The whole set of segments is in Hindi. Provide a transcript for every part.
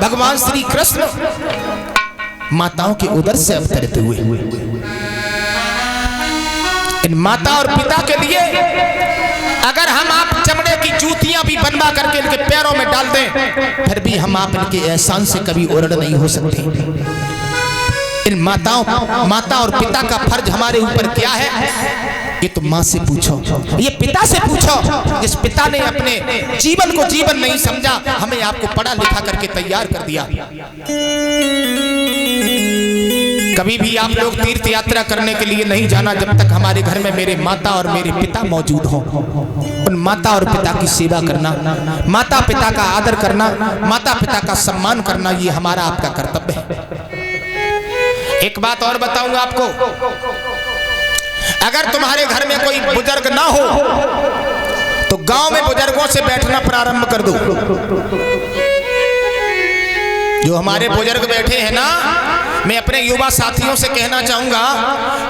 भगवान श्री कृष्ण माताओं के उदर से अवतरित हुए। इन माता और पिता के लिए अगर हम आप चमड़े की जूतियां भी बनवा करके इनके पैरों में डाल दें, फिर भी हम आप इनके एहसान से कभी उड़ड नहीं हो सकते। इन माता और पिता का फर्ज हमारे ऊपर क्या है, ये तो माँ से पूछो, ये पिता से पूछो। जिस पिता ने अपने जीवन को जीवन नहीं समझा, हमें आपको पढ़ा लिखा करके तैयार कर दिया। कभी भी आप लोग तीर्थ यात्रा करने के लिए नहीं जाना जब तक हमारे घर में मेरे माता और मेरे पिता मौजूद हों। उन माता और पिता की सेवा करना, माता पिता का आदर करना, माता पिता का सम्मान करना, ये हमारा आपका कर्तव्य है। एक बात और बताऊंगा आपको, अगर तुम्हारे घर में कोई बुजुर्ग ना हो तो गांव में बुजुर्गों से बैठना प्रारंभ कर दो। जो हमारे बुजुर्ग बैठे हैं ना, मैं अपने युवा साथियों से कहना चाहूंगा,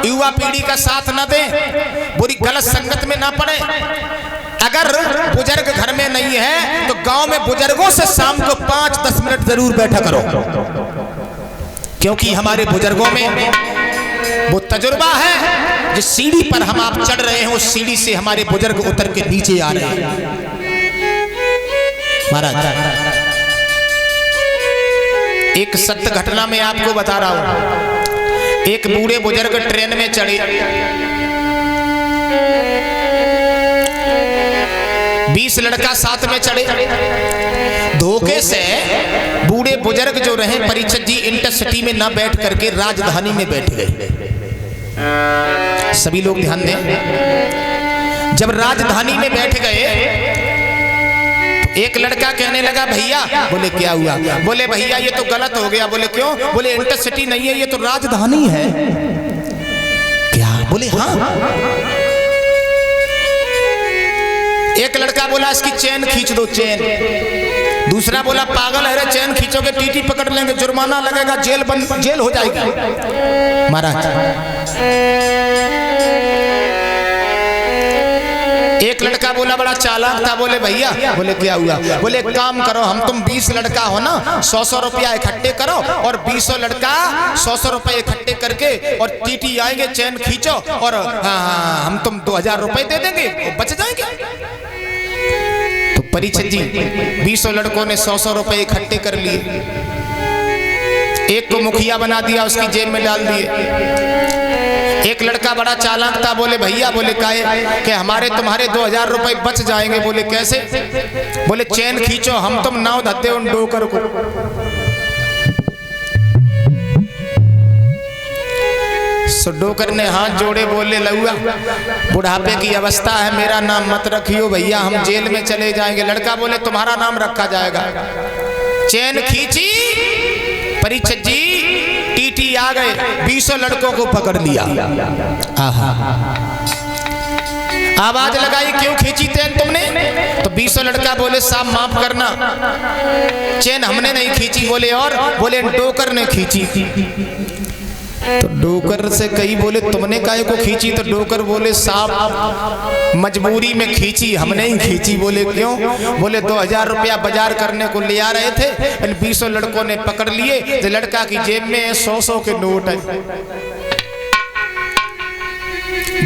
युवा पीढ़ी का साथ न दें, बुरी गलत संगत में ना पड़े। अगर बुजुर्ग घर में नहीं है तो गांव में बुजुर्गों से शाम को 5-10 मिनट जरूर बैठा करो, क्योंकि हमारे बुजुर्गों में वो तजुर्बा है। जिस सीढ़ी पर हम आप चढ़ रहे हैं, उस सीढ़ी से हमारे बुजुर्ग उतर के नीचे आ रहे हैं। महाराज, एक सत्य घटना में आपको बता रहा हूं। एक बूढ़े बुजुर्ग ट्रेन में चढ़े, 20 लड़का साथ में चढ़े। धोखे से बूढ़े बुजुर्ग जो रहे परीक्षित जी इंटरसिटी में ना बैठ करके राजधानी में बैठ गए। सभी लोग ध्यान दें, जब राजधानी में बैठ गए, एक लड़का कहने लगा, भैया। बोले क्या हुआ? बोले भैया ये तो गलत हो गया। बोले क्यों? बोले इंटरसिटी नहीं है, ये तो राजधानी है। क्या? बोले हाँ। एक लड़का बोला इसकी चेन खींच दो, चेन। दूसरा बोला पागल है रे, चेन खींचोगे टीटी पकड़ लेंगे, जुर्माना लगेगा, जेल हो जाएगी। महाराज, एक लड़का बोला बड़ा चालाक था, बोले भैया। बोले क्या हुआ? बोले एक काम करो, हम तुम 20 लड़का हो ना, 100-100 रुपया इकट्ठे करो और 20 लड़का 100-100 रुपए इकट्ठे करके और टीटी आएंगे, चैन खींचो और हाँ हम तुम 2000 रुपए दे देंगे, बच जाएंगे। तो परीक्षित जी 20 लड़कों ने 100-100 रुपए इकट्ठे कर लिए, एक को मुखिया बना दिया, उसकी जेब में डाल दिए। एक लड़का बड़ा चालाक था, बोले भैया। बोले काहे? कि हमारे तुम्हारे 2000 रुपए बच जाएंगे। बोले कैसे? बोले चैन खींचो, हम तुम नाव धत्ते उन डोकर को। सो डोकर ने हाथ जोड़े, बोले लहुआ बुढ़ापे की अवस्था है, मेरा नाम मत रखियो भैया, हम जेल में चले जाएंगे। लड़का बोले तुम्हारा नाम रखा जाएगा। चैन खींची, परीक्षित जी टीटी आ गए, 20 लड़कों को पकड़ लिया। आवाज लगाई, क्यों खींची चैन तुमने? तो 20 लड़का बोले साहब माफ करना, चैन हमने नहीं खींची। बोले और? बोले डोकर ने खींची। तो डोकर से कई बोले तुमने काहे को खींची? तो डोकर बोले साहब मजबूरी में खींची, हमने ही खींची। बोले क्यों? बोले 2000 रुपया बाजार करने को ले आ रहे थे, इन 20 लड़कों ने पकड़ लिए। तो लड़का की जेब में 100-100 के नोट है,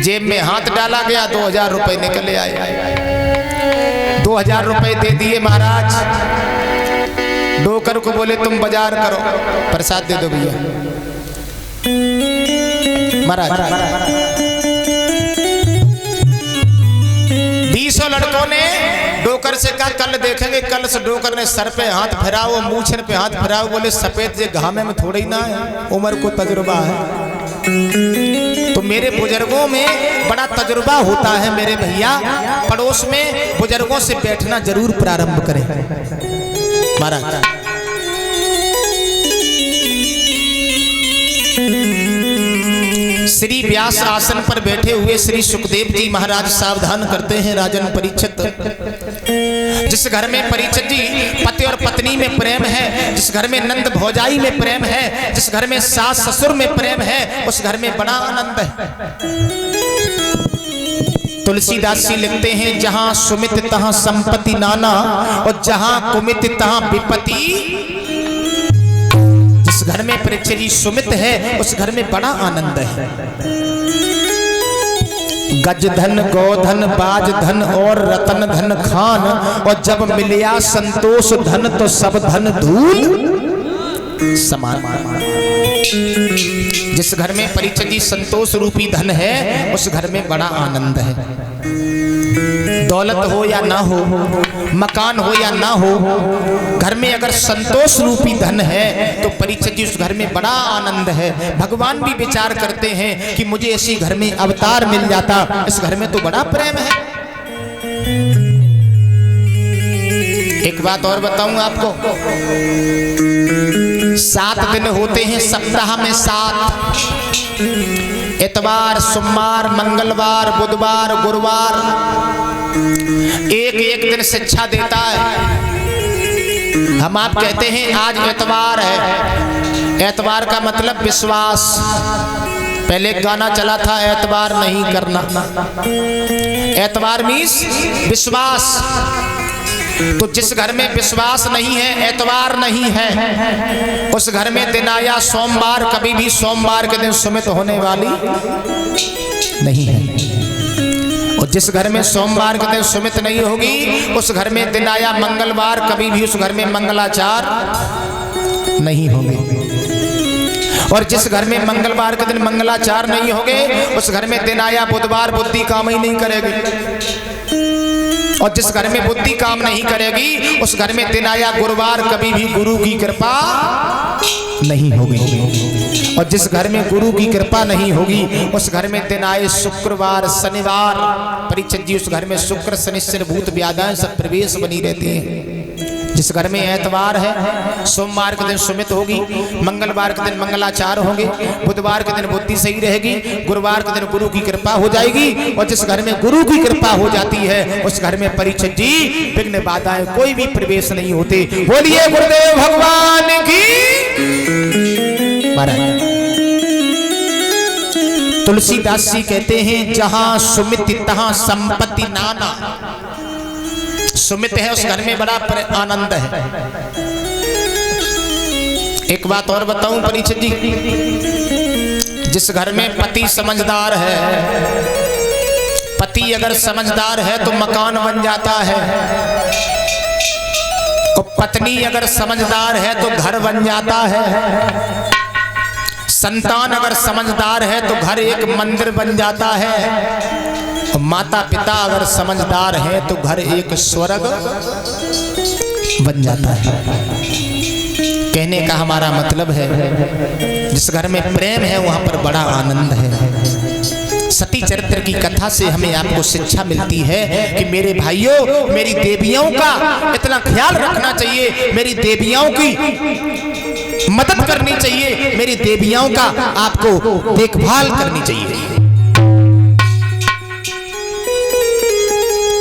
जेब में हाथ डाला गया, 2000 रुपए निकले आए। 2000 रुपए दे दिए महाराज। डोकर को बोले तुम बाजार करो, प्रसाद दे दो भैया। महाराज 20 लड़कों ने डोकर से कहा कल देखेंगे। कल से डोकर ने सर पे हाथ फिराओ, मूछन पे हाथ फिराओ। बोले सफेद जे घामे में थोड़ी ना है, उम्र को तजुर्बा है। तो मेरे बुजुर्गों में बड़ा तजुर्बा होता है मेरे भैया। पड़ोस में बुजुर्गों से बैठना जरूर प्रारंभ करें। महाराज श्री व्यास आसन पर बैठे हुए श्री सुखदेव जी महाराज सावधान करते हैं राजन परीक्षित। जिस घर में परीक्षित जी पति और पत्नी में प्रेम है, जिस घर में नंद भौजाई में प्रेम है, जिस घर में सास ससुर में प्रेम है, उस घर में बड़ा आनंद है। तुलसीदास जी लिखते हैं जहां सुमित तहां संपत्ति नाना और जहां कुमित तहां विपत्ति जिस घर में परीक्षित जी सुमित है उस घर में बड़ा आनंद है। गज धन गोधन बाज धन और रतन धन खान, और जब मिलिया संतोष धन तो सब धन धूल समान। जिस घर में परीक्षित जी संतोष रूपी धन है उस घर में बड़ा आनंद है। दौलत हो या ना हो, मकान हो या ना हो, घर में अगर संतोष रूपी धन है तो परीक्षित जी उस घर में बड़ा आनंद है। भगवान भी विचार करते हैं कि मुझे ऐसी घर में अवतार मिल जाता, इस घर में तो बड़ा प्रेम है। एक बात और बताऊं आपको, 7 दिन होते हैं सप्ताह में, 7 इतवार सोमवार मंगलवार बुधवार गुरुवार, एक एक दिन शिक्षा देता है। हम आप कहते हैं आज एतवार है, एतवार का मतलब विश्वास। पहले एक गाना चला था एतवार नहीं करना, एतवार मीन्स विश्वास। तो जिस घर में विश्वास नहीं है, एतवार नहीं है, उस घर में दिन आया सोमवार कभी भी सोमवार के दिन सुमित होने वाली नहीं है। और जिस घर में सोमवार के दिन सुमित नहीं होगी उस घर में दिन आया मंगलवार कभी भी उस घर में मंगलाचार नहीं होंगे। और जिस घर में मंगलवार के दिन मंगलाचार नहीं होंगे उस घर में दिन आया बुधवार बुद्धि काम ही नहीं करेगी। और जिस घर में बुद्धि काम नहीं करेगी उस घर में दिन आया गुरुवार कभी भी गुरु की कृपा नहीं होगी। और जिस घर में गुरु की कृपा नहीं होगी उस घर में दिन आए शुक्रवार शनिवार, परीक्षित जी उस घर में शुक्र शनिश्चर भूत व्याधाएं सब प्रवेश बनी रहती हैं। जिस घर में एतवार है सोमवार के दिन सुमित होगी, मंगलवार के दिन मंगलाचार होंगे, बुधवार के दिन बुद्धि सही रहेगी, गुरुवार के दिन गुरु की कृपा हो जाएगी। और जिस घर में गुरु की कृपा हो जाती है उस घर में परीक्षित जी विघ्न बाधाएं कोई भी प्रवेश नहीं होते। बोलिए गुरुदेव भगवान की महाराज। तुलसीदास जी कहते हैं जहां सुमित तहां संपत्ति नाना। सुमित है उस घर में बड़ा आनंद है। एक बात और बताऊं परीक्षित जी, जिस घर में पति समझदार है, पति अगर समझदार है तो मकान बन जाता है, और पत्नी अगर समझदार है तो घर बन जाता है, संतान अगर समझदार है तो घर एक मंदिर बन जाता है, माता पिता अगर समझदार है तो घर एक स्वर्ग बन जाता है। कहने का हमारा मतलब है जिस घर में प्रेम है वहां पर बड़ा आनंद है। सती चरित्र की कथा से हमें आपको शिक्षा मिलती है कि मेरे भाइयों मेरी देवियों का इतना ख्याल रखना चाहिए, मेरी देवियों की मदद करनी चाहिए, मेरी देवियों का आपको देखभाल करनी चाहिए।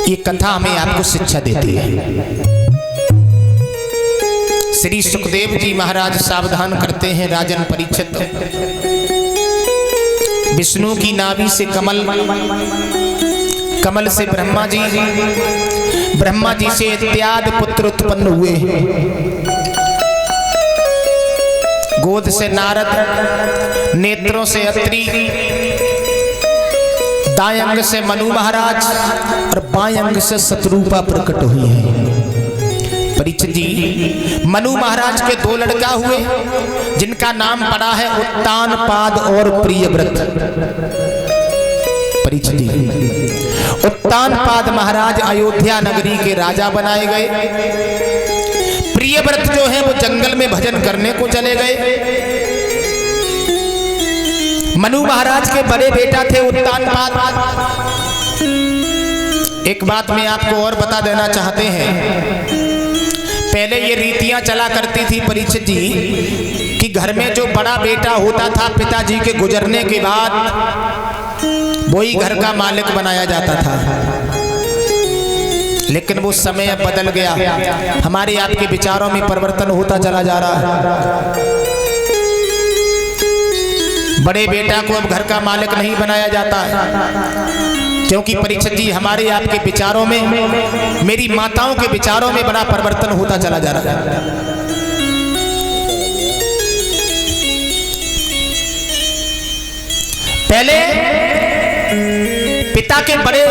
ये कथा हमें आपको शिक्षा देती है। श्री सुखदेव जी महाराज सावधान करते हैं राजन परीक्षित, विष्णु की नाभि से कमल, कमल से ब्रह्मा जी, ब्रह्मा जी से इत्यादि पुत्र उत्पन्न हुए, गोद से नारद, नेत्रों से अत्रि, दाएं अंग से मनु महाराज और बाएं अंग से शत्रुपा प्रकट हुई है। परीक्षित जी मनु महाराज के 2 लड़का हुए जिनका नाम पड़ा है उत्तानपाद और प्रियव्रत। परीक्षित जी उत्तानपाद महाराज अयोध्या नगरी के राजा बनाए गए, प्रियव्रत जो है वो जंगल में भजन करने को चले गए। मनु महाराज के बड़े बेटा थे उत्तानपाद। एक बात मैं आपको और बता देना चाहते हैं, पहले ये रीतियां चला करती थी परीक्षित जी कि घर में जो बड़ा बेटा होता था पिताजी के गुजरने के बाद वही घर का मालिक बनाया जाता था। लेकिन वो समय बदल गया, हमारे आपके विचारों में परिवर्तन होता चला जा रहा है। बड़े बेटा को अब घर का मालिक नहीं बनाया जाता है, क्योंकि परीक्षित जी हमारे आपके विचारों में, मेरी माताओं के विचारों में बड़ा परिवर्तन होता चला जा रहा है। पहले पिता के बड़े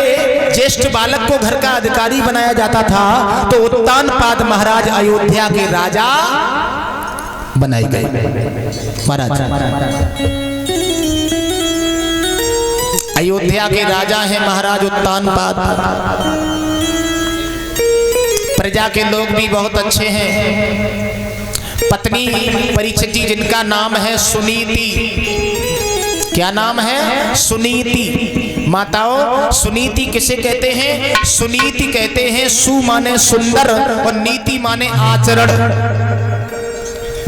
ज्येष्ठ बालक को घर का अधिकारी बनाया जाता था, तो उत्तानपाद महाराज अयोध्या के राजा बनाए गए। महाराज अयोध्या के राजा हैं महाराज उत्तानपाद। प्रजा के लोग भी बहुत अच्छे हैं। पत्नी परीक्षित जी, जिनका नाम है सुनीति। क्या नाम है? सुनीति। माताओं, सुनीति किसे कहते हैं? सुनीति कहते हैं सु माने सुंदर और नीति माने आचरण।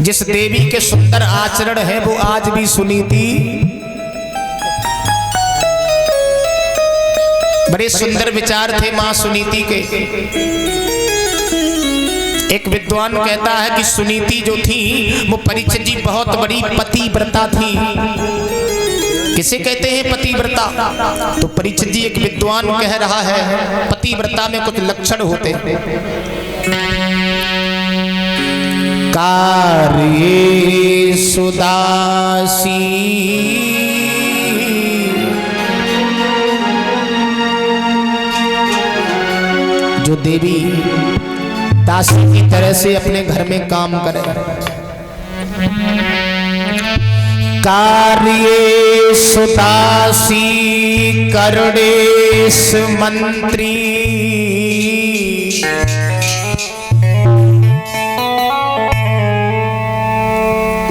जिस देवी के सुंदर आचरण है वो आज भी सुनीति। बड़े सुंदर विचार थे मां सुनीति के। एक विद्वान कहता है कि सुनीति जो थी वो परीक्षित जी बहुत बड़ी पतिव्रता थी। किसे कहते हैं पतिव्रता? तो परीक्षित जी एक विद्वान कह रहा है पतिव्रता में कुछ लक्षण होते हैं। कार्ये सुदासी जो देवी दासी की तरह से अपने घर में काम करे। कार्ये सुदासी करडेश मंत्री।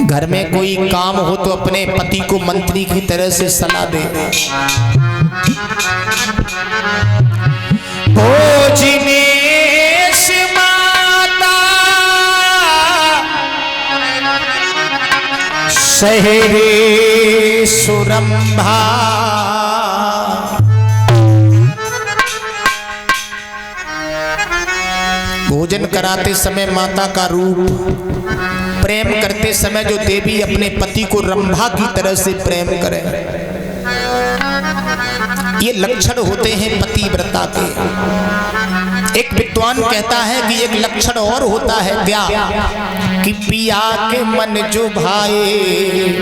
घर में कोई काम हो तो अपने पति को मंत्री की तरह से सलाह दे। भोजनेश माता सहरे सुरंभा। भोजन कराते समय माता का रूप, प्रेम करते समय जो देवी अपने पति को रंभा की तरह से प्रेम करे, ये लक्षण होते हैं पतिव्रता के। एक विद्वान कहता है कि एक लक्षण और होता है क्या, कि पिया के मन जो भाए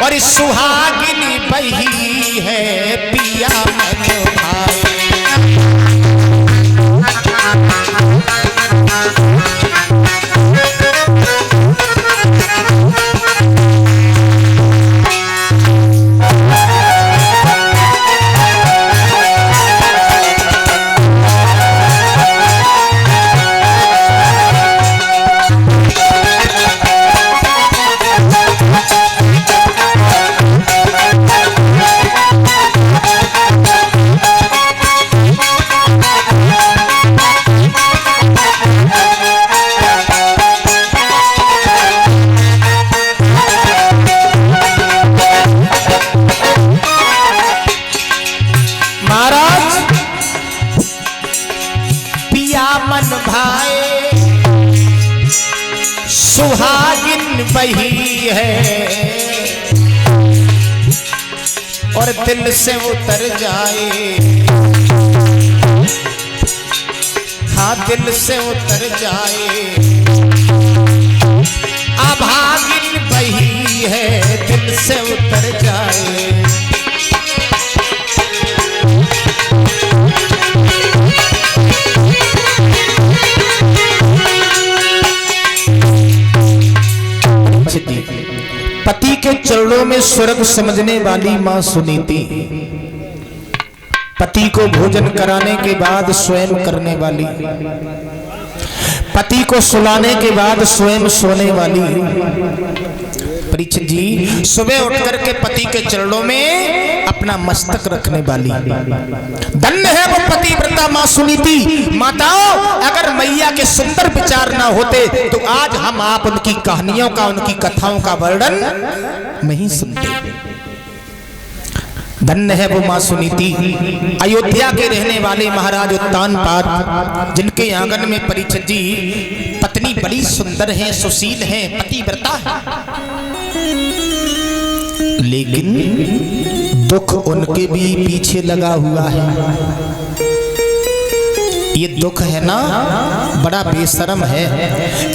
और सुहागिनी बही है पिया मन भाए। सुहागिन बही है और दिल से उतर जाए, हाँ दिल से उतर जाए। अभागिन बही है दिल से उतर जाए। पति के चरणों में स्वर्ग समझने वाली मां सुनीति, पति को भोजन कराने के बाद स्वयं करने वाली, पति को सुलाने के बाद स्वयं सोने वाली। परीक्षित जी सुबह उठकर के पति के चरणों में अपना मस्तक रखने वाली। धन्य है वो पतिव्रता मां सुनीति। माताओं, अगर मैया के सुंदर विचार ना होते तो आज हम आप उनकी कहानियों का, उनकी कथाओं का वर्णन नहीं सुनते। धन्य है वो मां सुनीति। अयोध्या के रहने वाले महाराज उत्तानपाद, जिनके आंगन में परीक्षित जी पत्नी बड़ी सुंदर है, सुशील है, पतिव्रता है, लेकिन दुख उनके भी पीछे लगा हुआ है। ये दुख है ना बड़ा बेशरम है।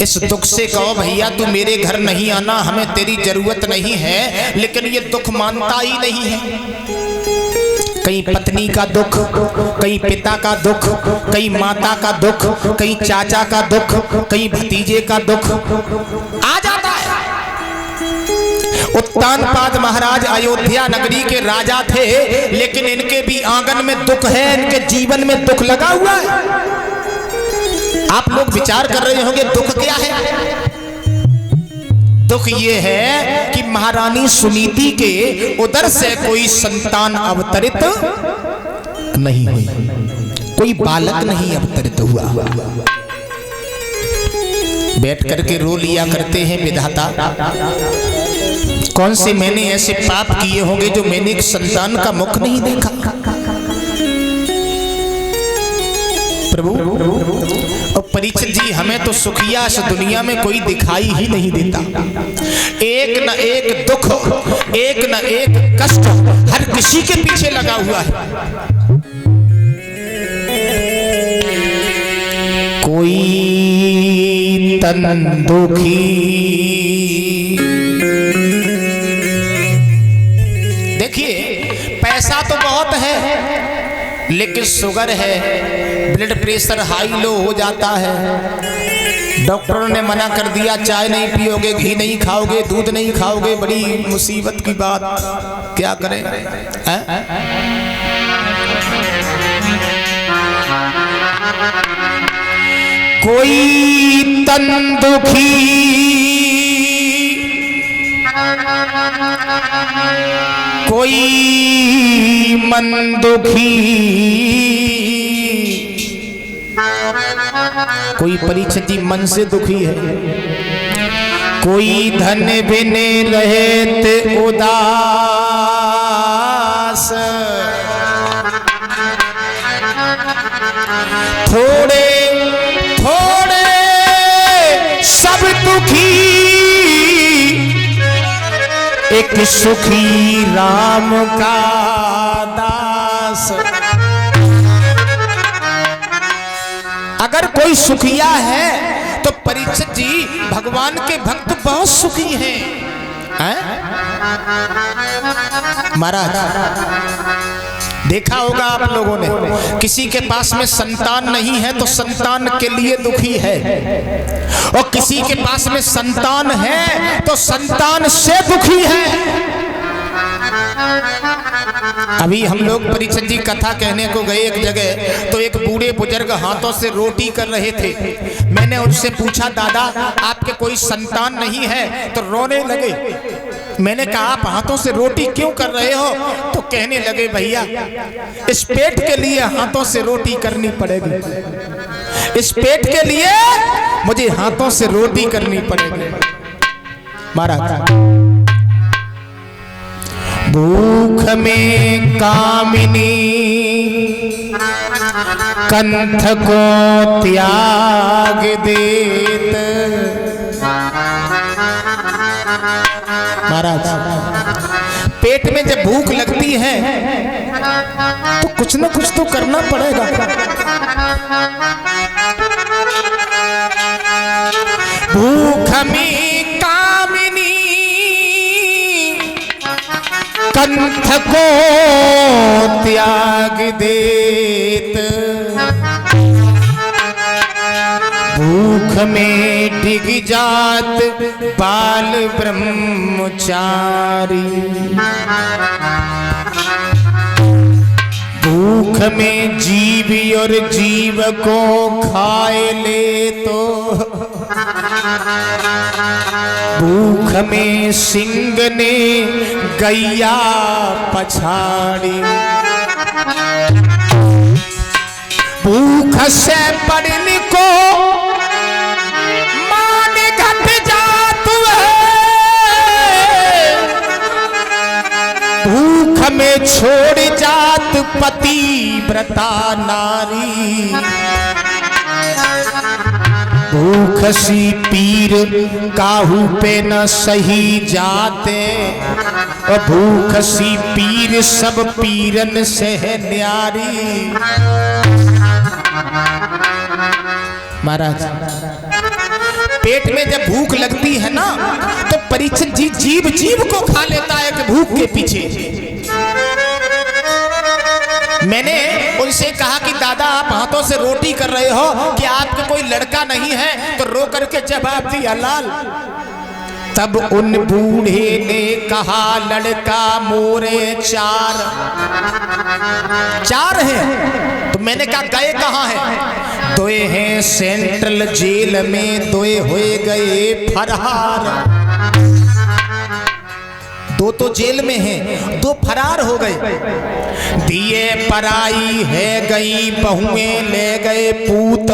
इस दुख से कहो भैया तू मेरे घर नहीं आना, हमें तेरी जरूरत नहीं है, लेकिन ये दुख मानता ही नहीं है। कहीं पत्नी का दुख, कहीं पिता का दुख, कहीं माता का दुख, कहीं चाचा का दुख, कहीं भतीजे का दुख आ जाता है। उत्तानपाद महाराज अयोध्या नगरी के राजा थे, लेकिन इनके भी आंगन में दुख है, इनके जीवन में दुख लगा हुआ है। आप लोग विचार कर रहे होंगे दुख क्या है? दुख ये है कि महारानी सुनीति के उदर से कोई संतान अवतरित नहीं हुई, कोई बालक नहीं अवतरित हुआ। बैठ करके रो लिया करते हैं विधाता, कौन से मैंने ऐसे पाप किए होंगे जो मैंने एक संतान का मुख नहीं देखा। प्रभु और परीक्षित जी, हमें तो सुखिया इस दुनिया में कोई दिखाई ही नहीं देता। एक न एक दुख, एक न एक कष्ट हर किसी के पीछे लगा हुआ है। कोई तन दुखी, देखिए पैसा तो बहुत है, लेकिन शुगर है, ब्लड प्रेशर हाई लो हो जाता है। डॉक्टरों ने मना कर दिया, चाय नहीं पियोगे, घी नहीं खाओगे, दूध नहीं खाओगे, बड़ी मुसीबत की बात, क्या करें? कोई तन दुखी, कोई मन दुखी, कोई परीक्षित जी मन से दुखी है, कोई धन बिने रहते उदास, थोड़े थोड़े सब दुखी, एक सुखी राम का दास। अगर कोई सुखिया है तो परीक्षित जी भगवान के भक्त बहुत सुखी हैं, महाराज देखा होगा आप लोगों ने, किसी के पास में संतान नहीं है तो संतान के लिए दुखी है, और किसी के पास में संतान है तो संतान से दुखी है। अभी हम लोग परीक्षित जी कथा कहने को गए एक जगह, तो एक बूढ़े बुजुर्ग हाथों से रोटी कर रहे थे। मैंने उनसे पूछा, दादा आपके कोई संतान नहीं है? तो रोने लगे। मैंने कहा आप हाथों से रोटी क्यों कर रहे हो? तो कहने लगे भैया इस पेट के लिए हाथों से रोटी करनी पड़ेगी, इस पेट के लिए मुझे हाथों से रोटी करनी पड़ेगी। महाराज भूख में कामिनी कंठ को त्याग देत। महाराज पेट में जब भूख लगती है तो कुछ ना कुछ तो करना पड़ेगा। भूख में कामिनी कंठ को त्याग देत, भूख में डिग जात बाल ब्रह्मचारी, भूख में जीव और जीव को खाए ले तो, भूख में सिंह ने गैया पछाड़ी, भूख से पड़ने को मान घट जात है, भूख में छोड़ जात पति व्रता नारी, भूख सी पीर काहू पे न सही जाते, और भूख सी पीर सब पीरन से है न्यारी। महाराज पेट में जब भूख लगती है ना तो परीक्षित जी जीव जीव को खा लेता है कि भूख के पीछे। मैंने उनसे कहा कि दादा आप हाथों से रोटी कर रहे हो, कि आपका कोई लड़का नहीं है? तो रो करके जवाब दिया लाल। तब उन बूढ़े ने कहा लड़का मोरे चार हैं। तो मैंने कहा गए कहाँ हैं? दोए हैं सेंट्रल जेल में, दोए हुए गए फरार। दो तो जेल में हैं, दो फरार हो गए। दिए पराई है गई बहुएं ले गए पूत,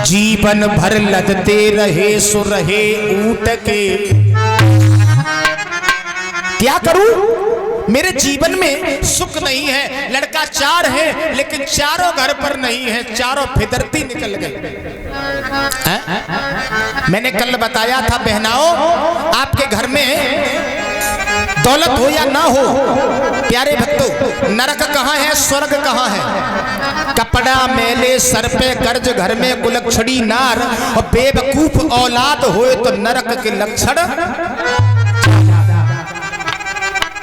जीवन भर लदते रहे सो रहे ऊट के। क्या करूं? मेरे जीवन में सुख नहीं है। लड़का चार है लेकिन चारों घर पर नहीं है, चारों फिदरती निकल गए। मैंने कल बताया था बहनाओं, आपके घर में दौलत हो या ना हो, प्यारे भक्तों, नरक कहाँ है स्वर्ग कहाँ है? कपड़ा मेले सर पे कर्ज घर में कुलक्षणी नार, और बेवकूफ औलाद होए तो नरक के लक्षण।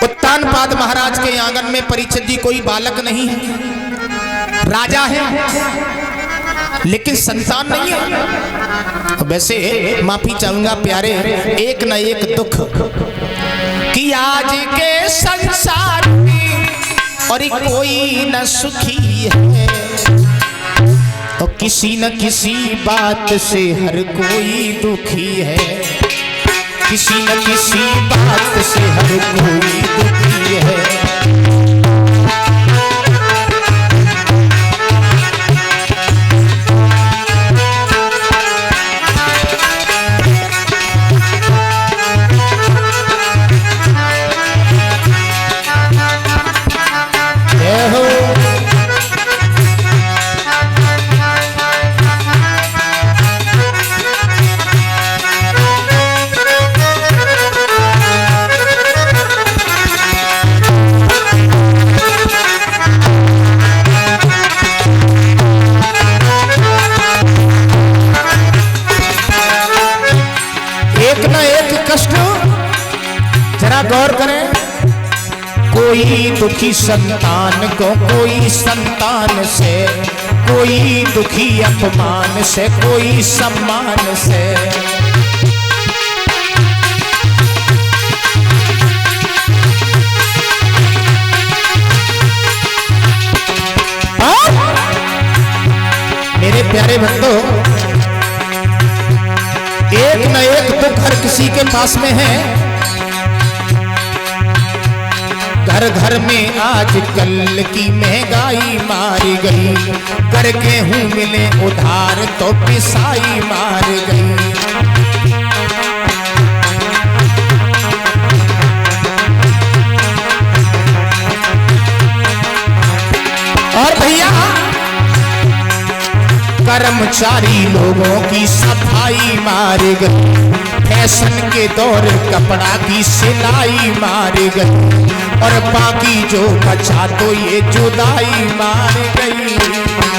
उत्तानपाद महाराज के आंगन में परीक्षित जी कोई बालक नहीं है, राजा है लेकिन संतान नहीं है। वैसे माफी चाहूंगा प्यारे, एक न एक दुख कि आज के संसार में और कोई न सुखी है, तो किसी न किसी बात से हर कोई दुखी है, किसी न किसी बात से हर कोई दुखी है। गौर करें, कोई दुखी संतान को कोई संतान से, कोई दुखी अपमान से कोई सम्मान से। मेरे प्यारे भक्तों, एक न एक दुख हर किसी के पास में है। घर घर में आज कल की महंगाई मारी गई, कर गेहूं मिले उधार तो पिसाई मार गई। और भैया कर्मचारी लोगों की सफाई मार गई, फैशन के दौर कपड़ा की सिलाई मार गई, और बाकी जो बचा तो ये जुदाई मार गई।